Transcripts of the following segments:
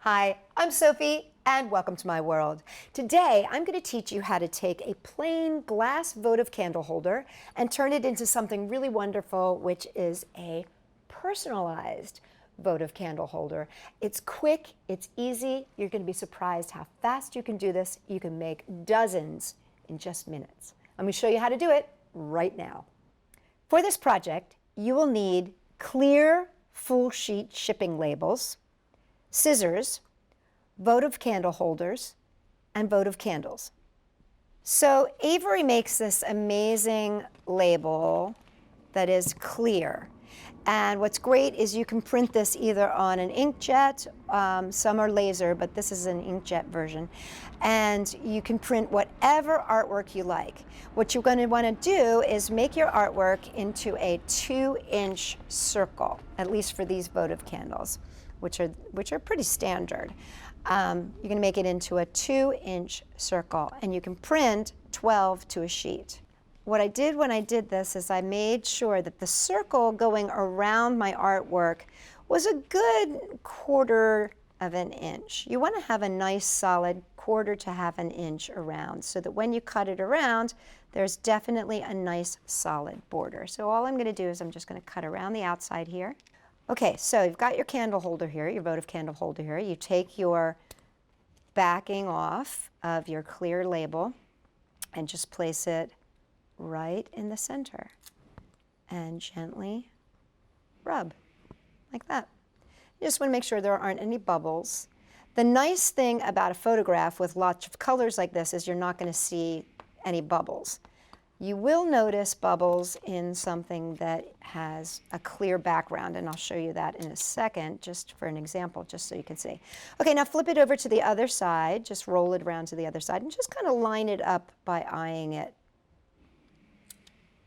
Hi, I'm Sophie, and welcome to my world. Today, I'm going to teach you how to take a plain glass votive candle holder and turn it into something really wonderful, which is a personalized votive candle holder. It's quick, it's easy. You're going to be surprised how fast you can do this. You can make dozens in just minutes. I'm going to show you how to do it right now. For this project, you will need clear full sheet shipping labels, scissors, votive candle holders, and votive candles. So Avery makes this amazing label that is clear. And what's great is you can print this either on an inkjet, some are laser, but this is an inkjet version, and you can print whatever artwork you like. What you're going to want to do is make your artwork into a 2-inch circle, at least for these votive candles, which are pretty standard. You're going to make it into a 2-inch circle, and you can print 12 to a sheet. What I did when I did this is I made sure that the circle going around my artwork was a good 1/4 of an inch. You want to have a nice solid 1/4 to 1/2 an inch around so that when you cut it around, there's definitely a nice solid border. So all I'm going to do is I'm just going to cut around the outside here. Okay, so you've got your candle holder here, your votive candle holder here. You take your backing off of your clear label and just place it right in the center and gently rub like that. You just want to make sure there aren't any bubbles. The nice thing about a photograph with lots of colors like this is you're not going to see any bubbles. You will notice bubbles in something that has a clear background, and I'll show you that in a second, just for an example, just so you can see. Okay, now flip it over to the other side, just roll it around to the other side, and just kind of line it up by eyeing it.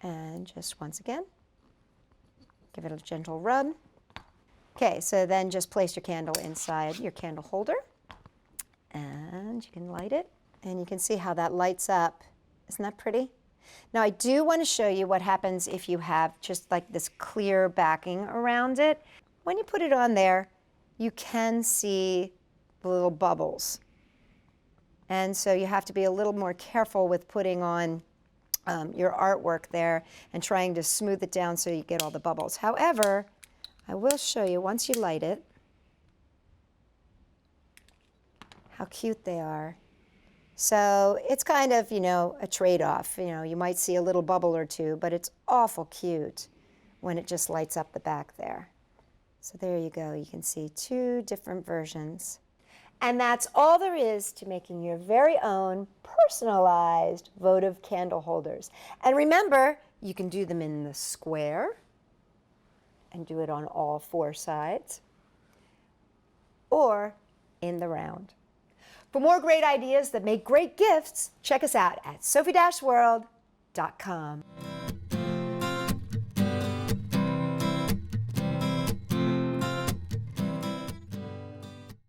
And just once again, give it a gentle rub. Okay, so then just place your candle inside your candle holder, and you can light it, and you can see how that lights up. Isn't that pretty? Now I do want to show you what happens if you have just like this clear backing around it. When you put it on there, you can see the little bubbles. And so you have to be a little more careful with putting on your artwork there and trying to smooth it down so you get all the bubbles. However, I will show you once you light it how cute they are. So it's kind of, a trade-off. You might see a little bubble or two, but it's awful cute when it just lights up the back there. So there you go. You can see 2 different versions. And that's all there is to making your very own personalized votive candle holders. And remember, you can do them in the square and do it on all 4 sides, or in the round. For more great ideas that make great gifts, check us out at Sophie-World.com.